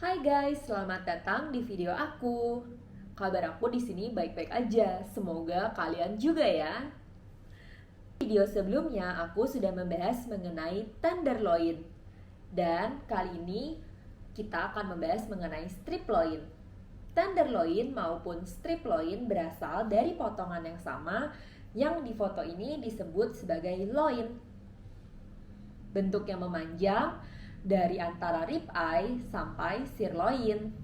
Hai guys, selamat datang di video aku. Kabar aku di sini baik-baik aja. Semoga kalian juga ya. Video sebelumnya aku sudah membahas mengenai tenderloin. Dan kali ini kita akan membahas mengenai strip loin. Tenderloin maupun strip loin berasal dari potongan yang sama yang di foto ini disebut sebagai loin. Bentuknya memanjang dari antara rib eye sampai sirloin.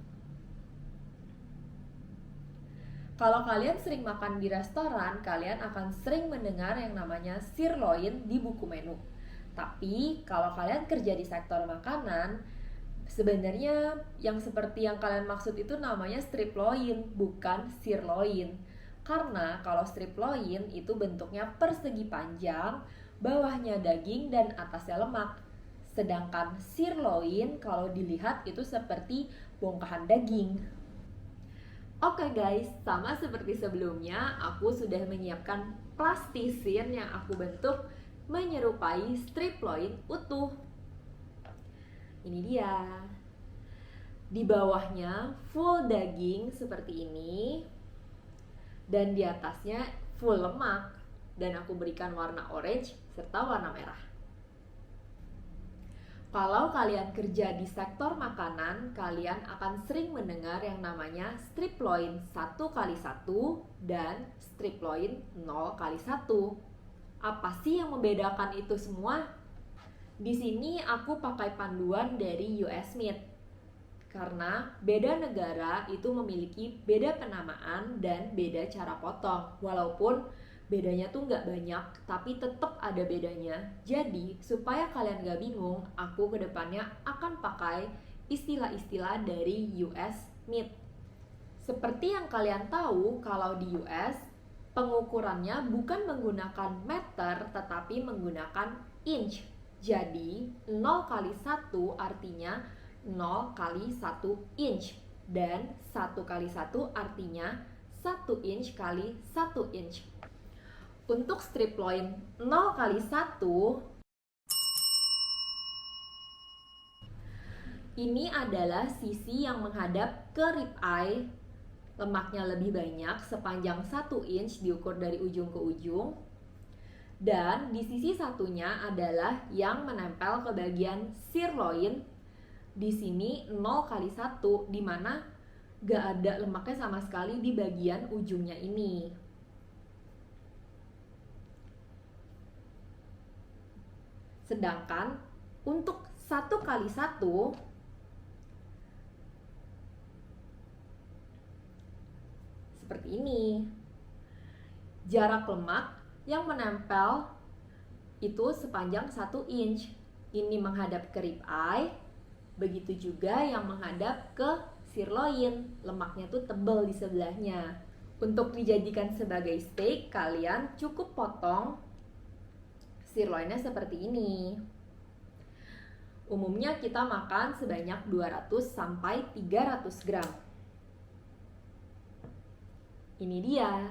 Kalau kalian sering makan di restoran, kalian akan sering mendengar yang namanya sirloin di buku menu. Tapi kalau kalian kerja di sektor makanan, sebenarnya yang seperti yang kalian maksud itu namanya strip loin, bukan sirloin. Karena kalau strip loin itu bentuknya persegi panjang, bawahnya daging dan atasnya lemak. Sedangkan sirloin kalau dilihat itu seperti bongkahan daging. Oke guys, sama seperti sebelumnya, aku sudah menyiapkan plastisin yang aku bentuk menyerupai strip loin utuh. Ini dia. Di bawahnya full daging seperti ini, dan di atasnya full lemak, dan aku berikan warna orange serta warna merah. Kalau kalian kerja di sektor makanan, kalian akan sering mendengar yang namanya strip loin 1x1 dan strip loin 0x1. Apa sih yang membedakan itu semua? Di sini aku pakai panduan dari US Meat. Karena beda negara itu memiliki beda penamaan dan beda cara potong. Walaupun bedanya tuh nggak banyak, tapi tetap ada bedanya. Jadi, supaya kalian nggak bingung, aku kedepannya akan pakai istilah-istilah dari US Meat. Seperti yang kalian tahu, kalau di US, pengukurannya bukan menggunakan meter, tetapi menggunakan inch. Jadi, 0x1 artinya 0x1 inch. Dan 1x1 artinya 1 inch kali 1 inch. Untuk strip loin 0x1, ini adalah sisi yang menghadap ke rib eye. Lemaknya lebih banyak, sepanjang 1 inch diukur dari ujung ke ujung. Dan di sisi satunya adalah yang menempel ke bagian sirloin. Di sini 0x1, di mana gak ada lemaknya sama sekali di bagian ujungnya ini. Sedangkan untuk 1x1 seperti ini. Jarak lemak yang menempel itu sepanjang 1 inch. Ini menghadap ke rib eye, begitu juga yang menghadap ke sirloin. Lemaknya tuh tebal di sebelahnya. Untuk dijadikan sebagai steak, kalian cukup potong sirloinnya seperti ini. Umumnya kita makan sebanyak 200 sampai 300 gram. Ini dia.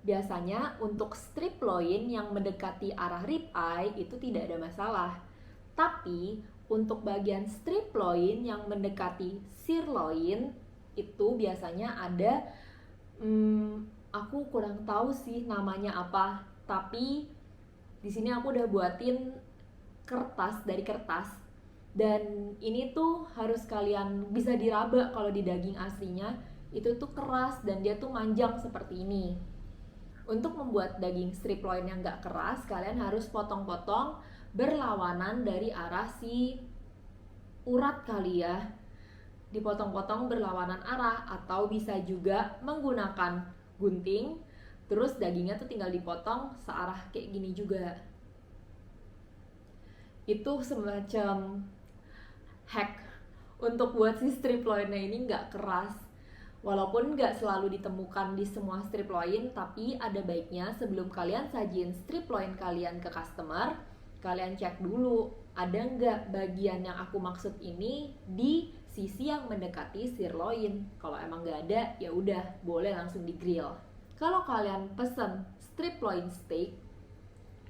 Biasanya untuk strip loin yang mendekati arah rib eye itu tidak ada masalah. Tapi untuk bagian strip loin yang mendekati sirloin itu biasanya ada aku kurang tahu sih namanya apa. Tapi di sini aku udah buatin kertas dari kertas. Dan ini tuh harus kalian bisa diraba kalau di daging aslinya itu tuh keras dan dia tuh manjang seperti ini. Untuk membuat daging strip loin yang gak keras, kalian harus potong-potong berlawanan dari arah si urat kali ya. Dipotong-potong berlawanan arah, atau bisa juga menggunakan gunting. Terus dagingnya tuh tinggal dipotong searah kayak gini juga. Itu semacam hack untuk buat si strip loinnya ini gak keras. Walaupun nggak selalu ditemukan di semua strip loin, tapi ada baiknya sebelum kalian sajiin strip loin kalian ke customer, kalian cek dulu ada nggak bagian yang aku maksud ini di sisi yang mendekati sirloin. Kalau emang nggak ada, ya udah boleh langsung di grill. Kalau kalian pesen strip loin steak,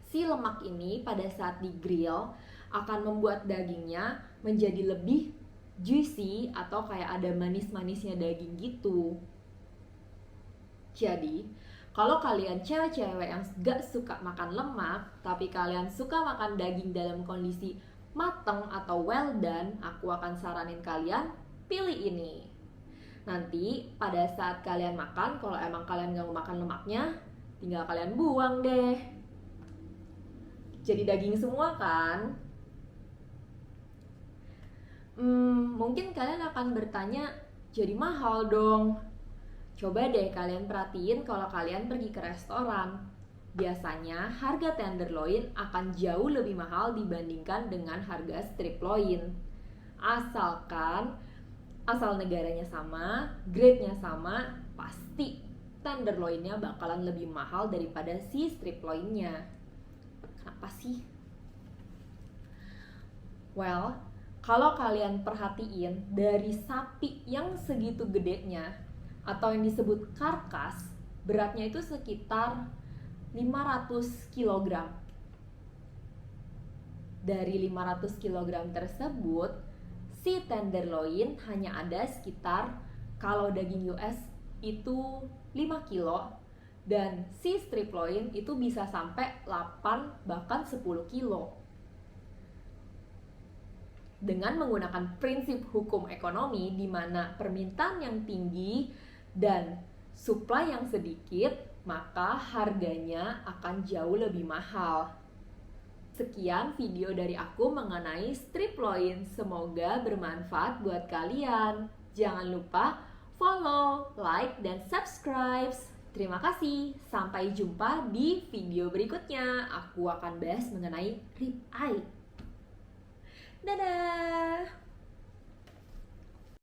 si lemak ini pada saat di grill akan membuat dagingnya menjadi lebih juicy atau kayak ada manis-manisnya daging gitu. Jadi, kalau kalian cewek-cewek yang gak suka makan lemak, tapi kalian suka makan daging dalam kondisi mateng atau well done, aku akan saranin kalian pilih ini. Nanti pada saat kalian makan, kalau emang kalian gak mau makan lemaknya, tinggal kalian buang deh. Jadi daging semua kan? Mungkin kalian akan bertanya, jadi mahal dong. Coba deh kalian perhatiin kalau kalian pergi ke restoran. Biasanya harga tenderloin akan jauh lebih mahal dibandingkan dengan harga strip loin. Asal negaranya sama, grade-nya sama, pasti tenderloinnya bakalan lebih mahal daripada si strip loinnya. Kenapa sih? Well, kalau kalian perhatiin dari sapi yang segitu gedenya atau yang disebut karkas, beratnya itu sekitar 500 kg. Dari 500 kg tersebut, si tenderloin hanya ada sekitar, kalau daging US itu 5 kilo, dan si strip loin itu bisa sampai 8 bahkan 10 kilo. Dengan menggunakan prinsip hukum ekonomi di mana permintaan yang tinggi dan supply yang sedikit, maka harganya akan jauh lebih mahal. Sekian video dari aku mengenai strip loin. Semoga bermanfaat buat kalian. Jangan lupa follow, like, dan subscribe. Terima kasih. Sampai jumpa di video berikutnya. Aku akan bahas mengenai rib eye. Dadah!